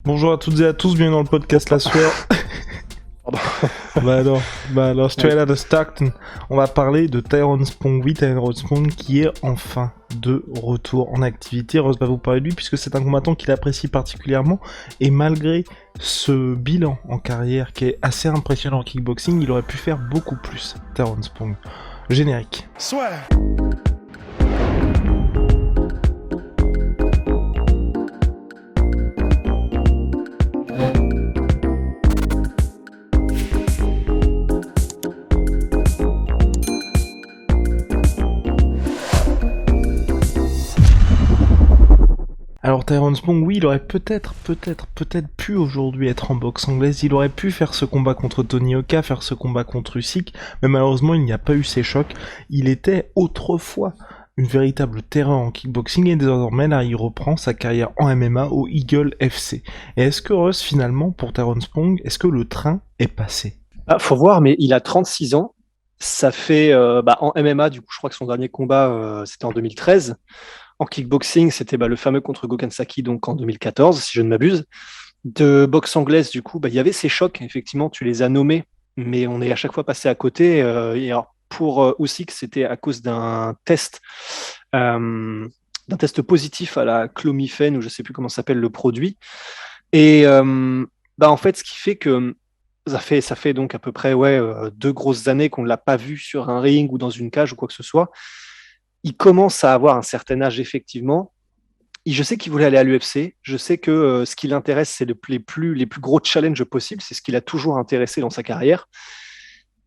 Bonjour à toutes et à tous, bienvenue dans le podcast La Sueur. Pardon. bah alors, straight out of Stockton. On va parler de Tyrone Spong, oui, Tyrone Spong, qui est enfin de retour en activité. Rose va vous parler de lui, puisque c'est un combattant qu'il apprécie particulièrement, et malgré ce bilan en carrière qui est assez impressionnant en kickboxing, il aurait pu faire beaucoup plus, Tyrone Spong. Générique. Soit. Alors Tyrone Spong, oui, il aurait peut-être pu aujourd'hui être en boxe anglaise, il aurait pu faire ce combat contre Tony Oka, faire ce combat contre Usyk, mais malheureusement il n'y a pas eu ces chocs. Il était autrefois une véritable terreur en kickboxing et désormais là il reprend sa carrière en MMA au Eagle FC. Et est-ce que Russ, finalement, pour Tyrone Spong, est-ce que le train est passé? Faut voir, mais il a 36 ans. Ça fait en MMA, du coup, je crois que son dernier combat, c'était en 2013. En kickboxing, c'était le fameux contre Gokhan Saki, donc en 2014, si je ne m'abuse. De boxe anglaise, du coup, il y avait ces chocs, effectivement, tu les as nommés, mais on est à chaque fois passé à côté. Et alors, pour Usyk, c'était à cause d'un test positif à la clomiphène, ou je ne sais plus comment s'appelle le produit. Et en fait, ce qui fait que ça fait donc à peu près 2 grosses années qu'on ne l'a pas vu sur un ring ou dans une cage ou quoi que ce soit. Il commence à avoir un certain âge, effectivement. Et je sais qu'il voulait aller à l'UFC. Je sais que ce qui l'intéresse, c'est les plus gros challenges possibles. C'est ce qui l'a toujours intéressé dans sa carrière.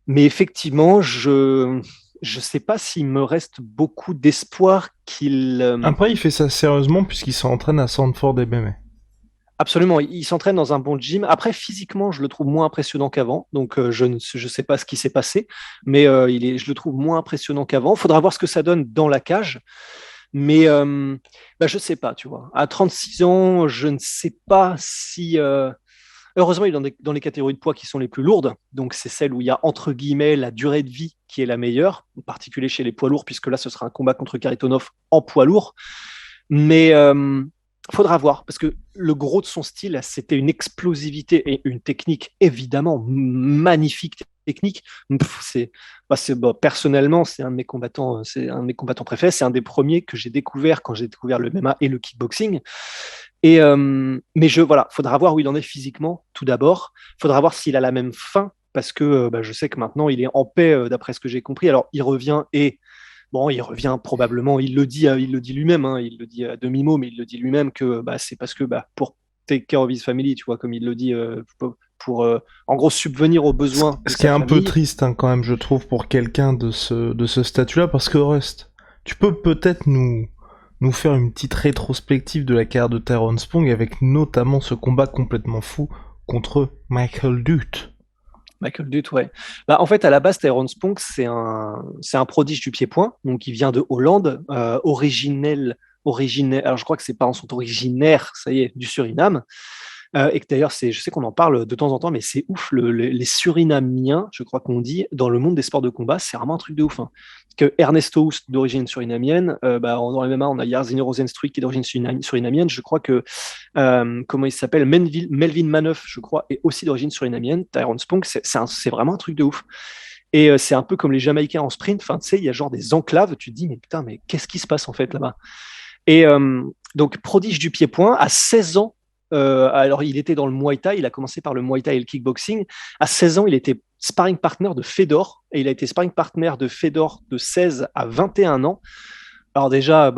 Mais effectivement, je ne sais pas s'il me reste beaucoup d'espoir qu'il... Après il fait ça sérieusement puisqu'il s'entraîne à Sanford MMA. Absolument, il s'entraîne dans un bon gym. Après, physiquement, je le trouve moins impressionnant qu'avant. Donc, je ne sais pas ce qui s'est passé, mais je le trouve moins impressionnant qu'avant. Il faudra voir ce que ça donne dans la cage. Mais je ne sais pas, tu vois. À 36 ans, je ne sais pas si... Heureusement, il est dans les catégories de poids qui sont les plus lourdes. Donc, c'est celle où il y a, entre guillemets, la durée de vie qui est la meilleure, en particulier chez les poids lourds, puisque là, ce sera un combat contre Karitonov en poids lourd. Mais faudra voir, parce que le gros de son style, c'était une explosivité et une technique évidemment magnifique technique. Personnellement, c'est un de mes combattants préférés. C'est un des premiers que j'ai découvert quand j'ai découvert le MMA et le kickboxing. Et mais voilà, faudra voir où il en est physiquement tout d'abord. Faudra voir s'il a la même faim, parce que je sais que maintenant il est en paix, d'après ce que j'ai compris. Alors il revient et bon, il revient probablement, il le dit lui-même, hein, il le dit à demi-mot, mais il le dit lui-même que c'est parce que pour take care of his family, tu vois, comme il le dit, en gros subvenir aux besoins de Ce qui est sa un peu famille. triste, hein, quand même, je trouve, pour quelqu'un de ce statut-là, parce que Rust, tu peux peut-être nous faire une petite rétrospective de la carrière de Tyrone Spong, avec notamment ce combat complètement fou contre Michael Dutt. Michael Dutt, ouais. En fait, à la base, Tyrone Spong, c'est un prodige du pied-point, donc il vient de Hollande, originel, alors je crois que ses parents sont originaires, ça y est, du Suriname. Et que d'ailleurs, je sais qu'on en parle de temps en temps, mais c'est ouf, les Surinamiens, je crois qu'on dit, dans le monde des sports de combat, c'est vraiment un truc de ouf. Hein. Que Ernesto Hoost, d'origine surinamienne, dans les MMA, on a Jairzinho Rozenstruik qui est d'origine surinamienne. Je crois que, comment il s'appelle, Melvin Manœuf, je crois, est aussi d'origine surinamienne. Tyrone Spong, c'est vraiment un truc de ouf. Et c'est un peu comme les Jamaïcains en sprint. Enfin, tu sais, il y a genre des enclaves. Tu te dis, mais putain, mais qu'est-ce qui se passe en fait là-bas? Et donc, prodige du pied-point, à 16 ans, alors il était dans le Muay Thai, il a commencé par le Muay Thai et le kickboxing. À 16 ans, il était sparring partner de Fedor, et il a été sparring partner de Fedor de 16 à 21 ans. Alors déjà,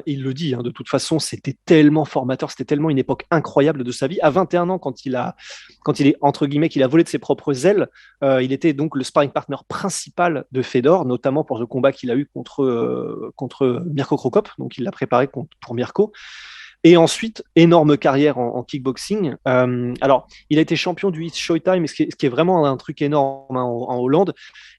il le dit, hein, de toute façon, c'était tellement formateur, c'était tellement une époque incroyable de sa vie. À 21 ans, quand il est, entre guillemets, qu'il a volé de ses propres ailes, il était donc le sparring partner principal de Fedor, notamment pour le combat qu'il a eu contre Mirko Cro Cop, donc il l'a préparé pour Mirko. Et ensuite, énorme carrière en kickboxing. Alors, il a été champion du East Showtime, mais ce qui est vraiment un truc énorme, hein, en Hollande.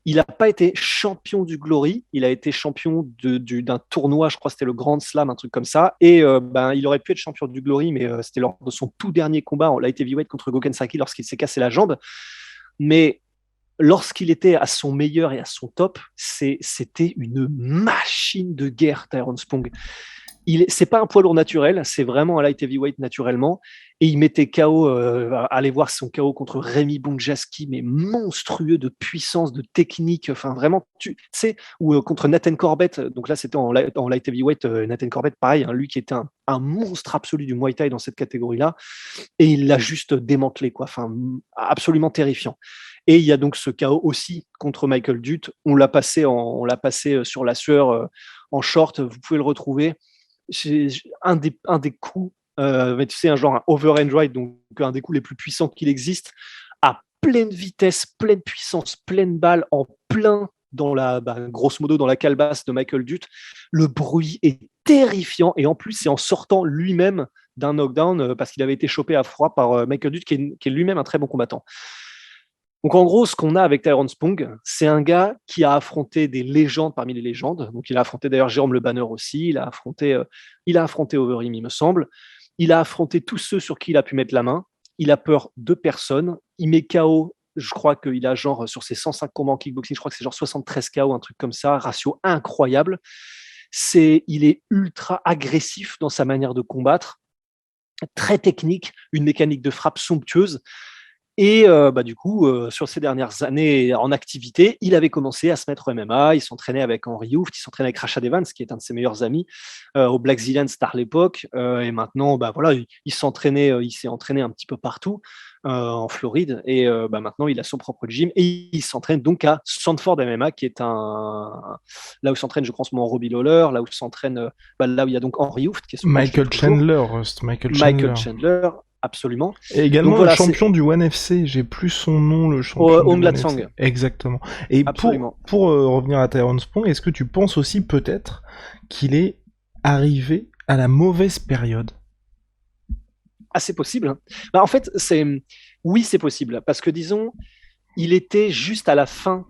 Il n'a pas été champion du Glory, il a été champion d'un tournoi, je crois que c'était le Grand Slam, un truc comme ça. Et il aurait pu être champion du Glory, mais c'était lors de son tout dernier combat en light heavyweight contre Gokhan Saki lorsqu'il s'est cassé la jambe. Mais lorsqu'il était à son meilleur et à son top, c'était une machine de guerre, Tyrone Spong. C'est pas un poids lourd naturel, c'est vraiment un light heavyweight naturellement. Et il mettait KO, allez voir son KO contre Rémi Bonjaski, mais monstrueux de puissance, de technique. Enfin, vraiment, tu sais, ou contre Nathan Corbett. Donc là, c'était en light heavyweight. Nathan Corbett, pareil, hein, lui qui était un monstre absolu du Muay Thai dans cette catégorie-là. Et il l'a juste démantelé, quoi. Enfin, absolument terrifiant. Et il y a donc ce KO aussi contre Michael Dutt. On l'a passé sur la sueur en short. Vous pouvez le retrouver. C'est un des coups, mais tu sais, un overhand right, donc un des coups les plus puissants qu'il existe, à pleine vitesse, pleine puissance, pleine balle, en plein dans grosso modo dans la calebasse de Michael Dutt. Le bruit est terrifiant et en plus c'est en sortant lui-même d'un knockdown parce qu'il avait été chopé à froid par Michael Dutt qui est lui-même un très bon combattant. Donc en gros, ce qu'on a avec Tyrone Spong, c'est un gars qui a affronté des légendes parmi les légendes. Donc il a affronté d'ailleurs Jérôme Le Banner aussi, il a affronté Overeem, il me semble. Il a affronté tous ceux sur qui il a pu mettre la main. Il a peur de personne. Il met KO, je crois qu'il a genre sur ses 105 combats en kickboxing, je crois que c'est genre 73 KO, un truc comme ça, ratio incroyable. Il est ultra agressif dans sa manière de combattre, très technique, une mécanique de frappe somptueuse. Et du coup, sur ces dernières années en activité, il avait commencé à se mettre au MMA. Il s'entraînait avec Henry Hooft, il s'entraînait avec Rashad Evans, qui est un de ses meilleurs amis, au Black Zillion Star à l'époque. Et maintenant, voilà, il s'est entraîné un petit peu partout en Floride. Et maintenant, il a son propre gym et il s'entraîne donc à Sanford MMA, qui est là où s'entraîne, je pense, mon Robbie Lawler, là où s'entraîne, là où il y a donc Henry Hooft, qui est son Michael Chandler, Rust, Michael Chandler. Absolument. Et également donc, voilà, le champion du ONE FC, j'ai plus son nom, le champion du ONE FC. Exactement. Et pour revenir à Tyrone Spong, est-ce que tu penses aussi peut-être qu'il est arrivé à la mauvaise période? Ah, c'est possible. En fait, oui, c'est possible. Parce que disons, il était juste à la fin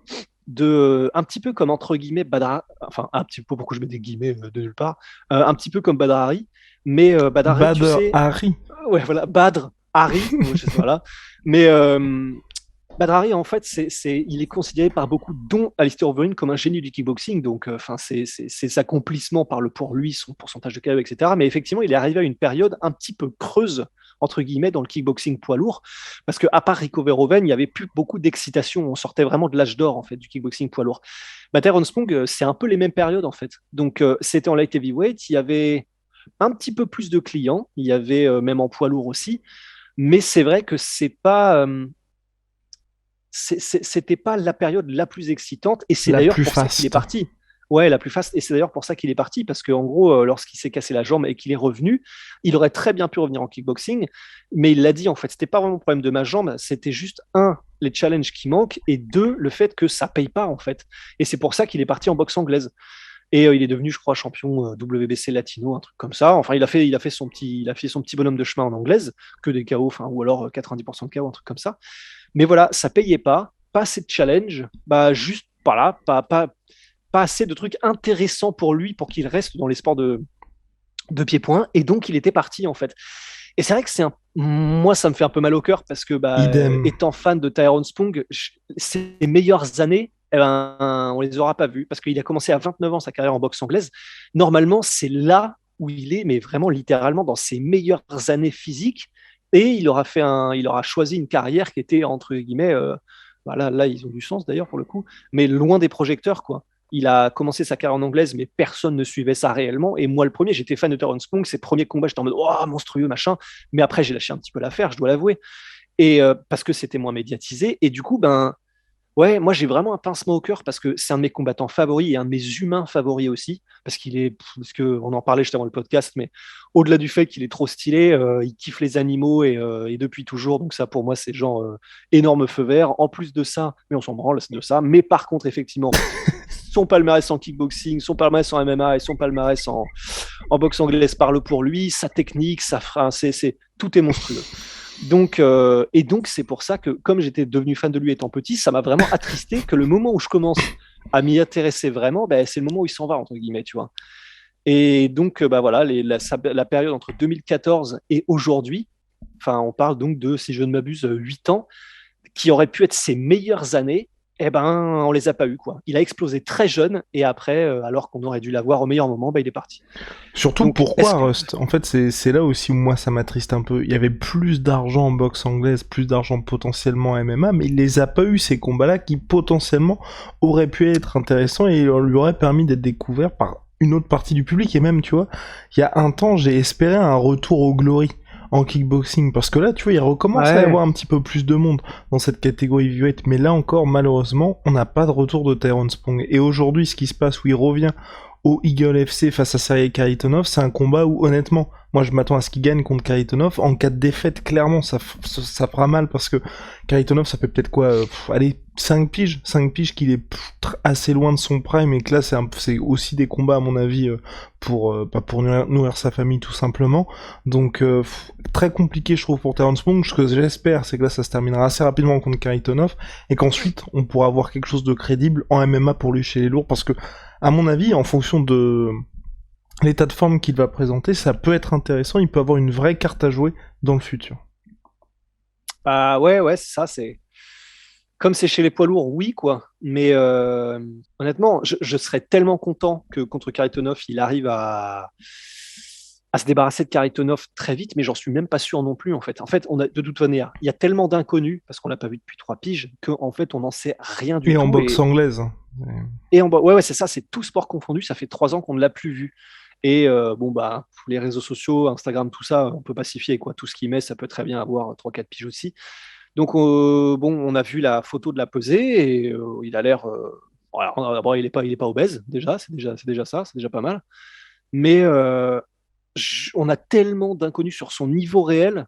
un petit peu comme entre guillemets Badr, enfin un petit peu, pourquoi je mets des guillemets de nulle part, un petit peu comme Badr Hari, mais Badr Hari, tu sais, ouais, voilà, Badr Hari, voilà, mais Badr Hari, en fait, il est considéré par beaucoup, dont Alistair Overeem, comme un génie du kickboxing. Donc, ses accomplissements parlent pour lui, son pourcentage de KO, etc. Mais effectivement, il est arrivé à une période un petit peu creuse, entre guillemets, dans le kickboxing poids lourd, parce qu'à part Rico Verhoeven, il n'y avait plus beaucoup d'excitation. On sortait vraiment de l'âge d'or, en fait, du kickboxing poids lourd. Tyrone Spong, c'est un peu les mêmes périodes, en fait. Donc, c'était en light heavyweight, il y avait un petit peu plus de clients, il y avait même en poids lourd aussi, mais c'est vrai que c'était pas la période la plus excitante, et c'est d'ailleurs pour ça qu'il est parti. Ouais, la plus fast, et c'est d'ailleurs pour ça qu'il est parti, parce qu'en gros, lorsqu'il s'est cassé la jambe et qu'il est revenu, il aurait très bien pu revenir en kickboxing, mais il l'a dit, en fait, c'était pas vraiment le problème de ma jambe, c'était juste, les challenges qui manquent, et deux, le fait que ça paye pas, en fait. Et c'est pour ça qu'il est parti en boxe anglaise. Et il est devenu, je crois, champion WBC latino, un truc comme ça. Enfin, il a fait son petit bonhomme de chemin en anglaise, que des KO, ou alors 90% de KO, un truc comme ça. Mais voilà, ça payait pas assez de challenge, juste pas assez de trucs intéressants pour lui, pour qu'il reste dans les sports de pied-point. Et donc, il était parti, en fait. Et c'est vrai que moi, ça me fait un peu mal au cœur, parce que étant fan de Tyrone Spong, ses meilleures années, on les aura pas vues, parce qu'il a commencé à 29 ans sa carrière en boxe anglaise. Normalement, c'est là où il est, mais vraiment littéralement dans ses meilleures années physiques. Et il aura choisi une carrière qui était, entre guillemets, là, ils ont du sens d'ailleurs pour le coup, mais loin des projecteurs, quoi. Il a commencé sa carrière en anglaise, mais personne ne suivait ça réellement. Et moi, le premier, j'étais fan de Tyrone Spong. Ses premiers combats, j'étais en mode, oh, monstrueux, machin. Mais après, j'ai lâché un petit peu l'affaire, je dois l'avouer. Et parce que c'était moins médiatisé. Et du coup, ouais, moi j'ai vraiment un pincement au cœur, parce que c'est un de mes combattants favoris et un de mes humains favoris aussi, parce qu'on en parlait juste avant le podcast, mais au-delà du fait qu'il est trop stylé, il kiffe les animaux et depuis toujours, donc ça pour moi c'est genre énorme feu vert. En plus de ça, mais on s'en branle de ça, mais par contre effectivement, son palmarès en kickboxing, son palmarès en MMA et son palmarès en boxe anglaise parle pour lui, sa technique, tout est monstrueux. Donc, c'est pour ça que, comme j'étais devenu fan de lui étant petit, ça m'a vraiment attristé que le moment où je commence à m'y intéresser vraiment, c'est le moment où il s'en va, entre guillemets, tu vois. Et donc, voilà, la période entre 2014 et aujourd'hui, on parle donc de, si je ne m'abuse, 8 ans, qui auraient pu être ses meilleures années. Eh ben, on les a pas eu quoi. Il a explosé très jeune et après, alors qu'on aurait dû l'avoir au meilleur moment, bah, il est parti. Surtout Donc, est-ce pourquoi que Rust? En fait, c'est là aussi où moi ça m'attriste un peu. Il y avait plus d'argent en boxe anglaise, plus d'argent potentiellement en MMA, mais il les a pas eu ces combats-là qui potentiellement auraient pu être intéressants et lui auraient permis d'être découvert par une autre partie du public. Et même, tu vois, il y a un temps, j'ai espéré un retour au Glory en kickboxing parce que là, tu vois, il recommence à y ouais, avoir un petit peu plus de monde dans cette catégorie heavyweight. Mais là encore, malheureusement, on n'a pas de retour de Tyrone Spong. Et aujourd'hui, ce qui se passe où il revient au Eagle FC face à Sergei Karitonov, c'est un combat où honnêtement, moi je m'attends à ce qu'il gagne contre Karitonov. En cas de défaite, clairement, ça fera mal parce que Karitonov, ça fait peut-être quoi, allez, 5 piges qu'il est assez loin de son prime et que là c'est aussi des combats à mon avis pas pour nourrir sa famille tout simplement. Donc très compliqué je trouve pour Terence Spong. Ce que j'espère c'est que là ça se terminera assez rapidement contre Karitonov et qu'ensuite on pourra avoir quelque chose de crédible en MMA pour lui chez les lourds parce que à mon avis, en fonction de l'état de forme qu'il va présenter, ça peut être intéressant, il peut avoir une vraie carte à jouer dans le futur. bah ouais, c'est ça. C'est comme c'est chez les poids lourds, oui quoi. Mais honnêtement, je serais tellement content que contre Karitonov, il arrive à se débarrasser de Karitonov très vite, mais j'en suis même pas sûr non plus en fait. En fait, on a de toute manière, il y a tellement d'inconnus parce qu'on l'a pas vu depuis 3 piges qu'en fait, on n'en sait rien du Et en tout. boxe anglaise. Hein. Et en bas, ouais, c'est ça, c'est tout sport confondu. Ça fait 3 ans qu'on ne l'a plus vu. Et bon, bah, les réseaux sociaux, Instagram, tout ça, on peut pacifier, quoi. Tout ce qu'il met, ça peut très bien avoir 3 4 piges aussi. Donc, bon, on a vu la photo de la pesée et il a l'air. Voilà, d'abord, il est pas obèse, déjà, c'est déjà ça, c'est déjà pas mal. Mais on a tellement d'inconnus sur son niveau réel,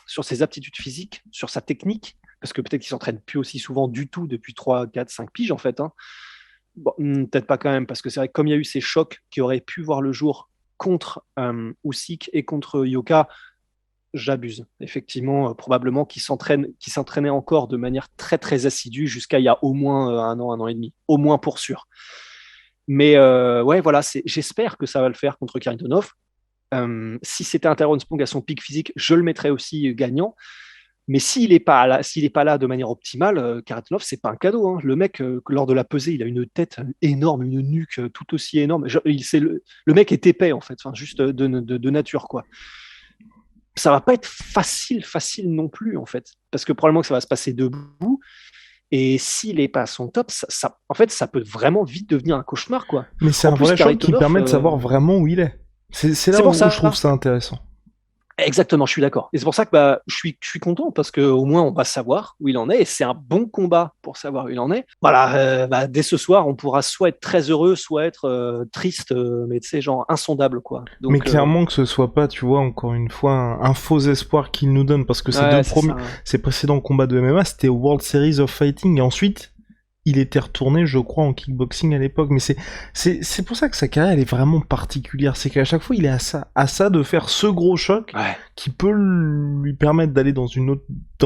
sur ses aptitudes physiques, sur sa technique, parce que peut-être qu'il s'entraîne plus aussi souvent du tout depuis 3 4 5 piges, en fait, hein. Bon, peut-être pas quand même, parce que c'est vrai que comme il y a eu ces chocs qui auraient pu voir le jour contre Usyk et contre Yoka, j'abuse. Effectivement, probablement qu'il s'entraînait encore de manière très très assidue jusqu'à il y a au moins 1 an et demi, au moins pour sûr. Mais ouais, voilà, j'espère que ça va le faire contre Karitonov. Si c'était un Tyrone Spong à son pic physique, je le mettrais aussi gagnant. Mais s'il est pas là de manière optimale, Karatunov, c'est pas un cadeau, hein. Le mec, lors de la pesée, il a une tête énorme, une nuque tout aussi énorme. Le mec est épais, en fait, enfin, juste de nature, quoi. Ça va pas être facile non plus, en fait, parce que probablement que ça va se passer debout. Et s'il est pas à son top, en fait, ça peut vraiment vite devenir un cauchemar, quoi. Mais c'est En un plus, vrai choc qui Karitonov, permet de savoir vraiment où il est. C'est là c'est pour où je trouve ça. ça intéressant. Exactement, je suis d'accord. Et c'est pour ça que bah, je suis content parce qu'au moins on va savoir où il en est et c'est un bon combat pour savoir où il en est. Voilà, bah, dès ce soir, on pourra soit être très heureux, soit être triste, mais tu sais, genre insondable quoi. Mais Donc, clairement que ce soit pas, tu vois, encore une fois, un faux espoir qu'il nous donne, parce que ouais, c'est ça, hein. ces précédents combats de MMA, c'était au World Series of Fighting, et ensuite, il était retourné, je crois, en kickboxing à l'époque, mais c'est pour ça que sa carrière, elle est vraiment particulière, c'est qu'à chaque fois, il est à ça de faire ce gros choc, Ouais, qui peut lui permettre d'aller dans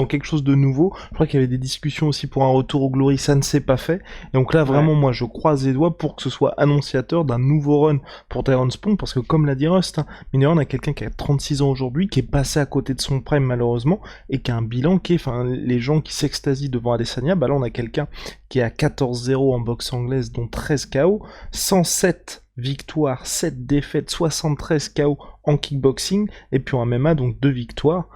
quelque chose de nouveau. Je crois qu'il y avait des discussions aussi pour un retour au Glory, ça ne s'est pas fait. Et donc là, ouais. vraiment, moi, je croise les doigts pour que ce soit annonciateur d'un nouveau run pour Tyrone Spong, parce que comme l'a dit Rust, hein, mine on a quelqu'un qui a 36 ans aujourd'hui, qui est passé à côté de son prime malheureusement, et qui a un bilan qui est, enfin, les gens qui s'extasient devant Adesanya, bah là on a quelqu'un qui est à 14-0 en boxe anglaise, dont 13 KO, 107 victoires, 7 défaites, 73 KO en kickboxing, et puis en MMA, donc 2 victoires,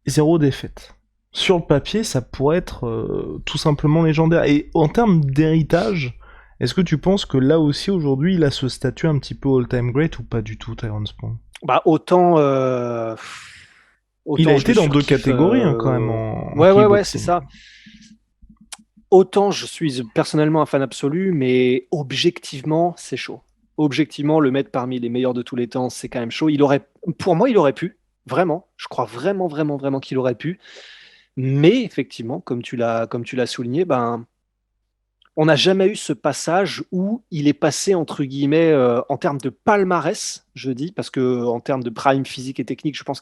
0 défaite. Sur le papier, ça pourrait être tout simplement légendaire. Et en termes d'héritage, est-ce que tu penses que là aussi, aujourd'hui, il a ce statut un petit peu all-time great ou pas du tout, Tyrone Spong? Bah Il a autant je été le dans 2 surkiffe. catégories hein, quand même en Ouais, c'est kickboxing. ça. Autant je suis personnellement un fan absolu, mais objectivement, c'est chaud. Objectivement, le mettre parmi les meilleurs de tous les temps, c'est quand même chaud. Pour moi, il aurait pu, vraiment. Je crois vraiment qu'il aurait pu. Mais effectivement, comme tu l'as souligné, ben, on n'a jamais eu ce passage où il est passé entre guillemets en termes de palmarès, je dis, parce que en termes de prime physique et technique, je pense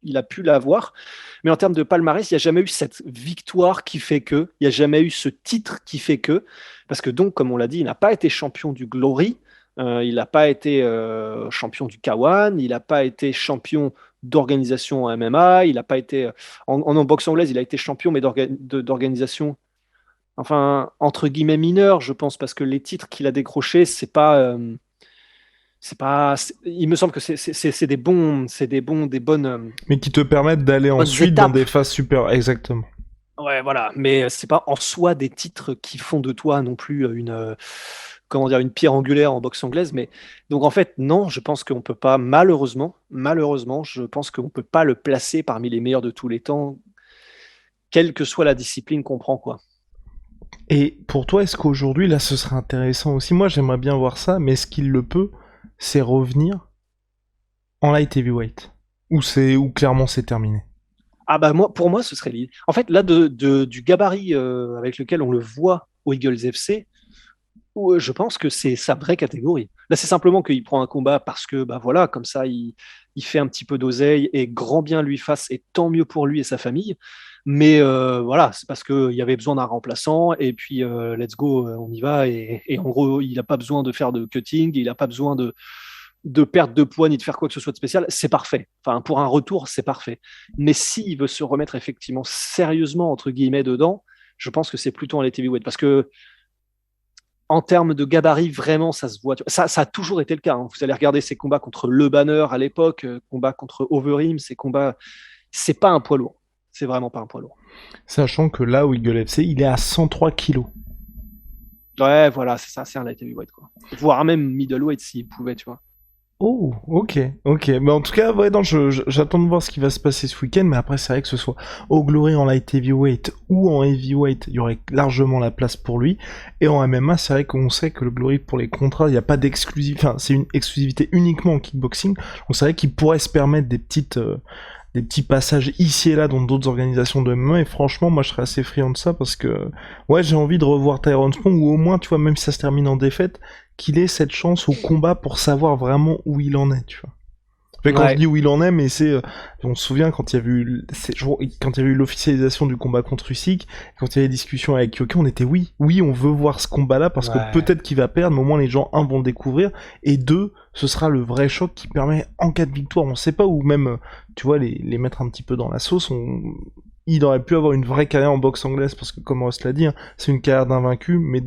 il a pu l'avoir. Mais en termes de palmarès, il n'y a jamais eu cette victoire qui fait que, il n'y a jamais eu ce titre qui fait que, parce que donc, comme on l'a dit, il n'a pas été champion du Glory, il n'a pas été champion du K1, il n'a pas été champion d'organisation en MMA, il n'a pas été, en boxe anglaise, il a été champion, mais d'organisation Enfin, entre guillemets mineur, je pense, parce que les titres qu'il a décrochés, c'est pas. Il me semble que c'est des bonnes, Mais qui te permettent d'aller bonnes ensuite dans étapes. des phases super. Exactement. Ouais, voilà. Mais c'est pas en soi des titres qui font de toi non plus comment dire, une pierre angulaire en boxe anglaise. Mais donc en fait, non, je pense qu'on peut pas, malheureusement, je pense qu'on peut pas le placer parmi les meilleurs de tous les temps, quelle que soit la discipline qu'on prend, quoi. Et pour toi, est-ce qu'aujourd'hui, là, ce serait intéressant aussi? Moi, j'aimerais bien voir ça, mais est-ce qu'il le peut? C'est revenir en light heavyweight? Ou clairement c'est terminé? Ah bah moi, pour moi, ce serait l'idée. En fait, là, du gabarit avec lequel on le voit au Eagles FC, je pense que c'est sa vraie catégorie. Là, c'est simplement qu'il prend un combat parce que, bah voilà, comme ça, il fait un petit peu d'oseille et grand bien lui fasse, et tant mieux pour lui et sa famille. Mais voilà, c'est parce qu'il y avait besoin d'un remplaçant et puis let's go, on y va. Et en gros, il n'a pas besoin de faire de cutting, il n'a pas besoin de perte de poids ni de faire quoi que ce soit de spécial. C'est parfait. Enfin, pour un retour, c'est parfait. Mais s'il veut se remettre effectivement sérieusement, entre guillemets, dedans, je pense que c'est plutôt en light heavyweight parce que en termes de gabarit, vraiment, ça se voit. Ça a toujours été le cas. Hein. Vous allez regarder ses combats contre Le Banner à l'époque, combats contre Overeem, ces combats, c'est pas un poids lourd. C'est vraiment pas un poids lourd. Sachant que là, où Eagle FC, il est à 103 kilos. Ouais, voilà, c'est ça, c'est un light heavyweight, quoi. Voire même middleweight s'il pouvait, tu vois. Oh, ok. Mais en tout cas, ouais, non, j'attends de voir ce qui va se passer ce week-end, mais après, c'est vrai que ce soit au Glory en light heavyweight ou en heavyweight, il y aurait largement la place pour lui. Et en MMA, c'est vrai qu'on sait que le Glory, pour les contrats, il n'y a pas d'exclusivité, enfin, c'est une exclusivité uniquement en kickboxing. Donc c'est vrai qu'il pourrait se permettre des petits passages ici et là dans d'autres organisations de MMA, et franchement, moi, je serais assez friand de ça, parce que, ouais, j'ai envie de revoir Tyrone Spong, ou au moins, tu vois, même si ça se termine en défaite, qu'il ait cette chance au combat pour savoir vraiment où il en est, tu vois. Enfin, quand je Ouais, dis où il en est, mais c'est, on se souvient quand il y avait eu, quand il y avait eu l'officialisation du combat contre Usyk, quand il y avait des discussions avec Yoki, on était oui, on veut voir ce combat-là parce que ouais, peut-être qu'il va perdre, mais au moins les gens, un, vont le découvrir, et deux, ce sera le vrai choc qui permet, en cas de victoire, on sait pas, ou même, tu vois, les mettre un petit peu dans la sauce, il aurait pu avoir une vraie carrière en boxe anglaise, parce que comme Ross l'a dit, hein, c'est une carrière d'invaincu, mais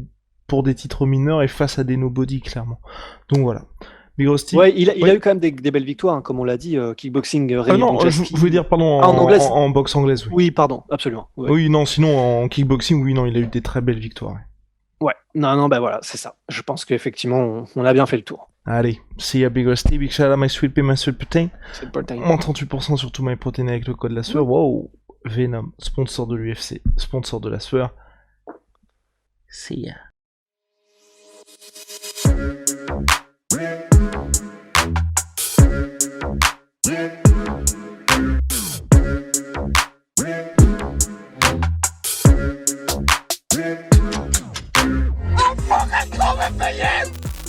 pour des titres mineurs et face à des nobody, clairement. Donc voilà. Big Rusty. ouais, il a Oui. eu quand même des belles victoires, hein, comme on l'a dit, kickboxing, Ah Rémi non, je voulais Bonjasky. dire, pardon, Ah, en anglaise? en boxe anglaise, oui. Oui, pardon, absolument. Ouais. Oui, non, sinon, en kickboxing, oui, non, il a eu des très belles victoires. Ouais. Ouais, non, non, bah voilà, c'est ça. Je pense qu'effectivement, on a bien fait le tour. Allez, see ya, Big Rusty, big shout out my sweet pea, my sweet protein. C'est le part-time. Moins 38% sur tout my protein avec le code de la sueur. Wow, Venom, sponsor de l'UFC, sponsor de la sueur. See ya. I'm fucking coming for you!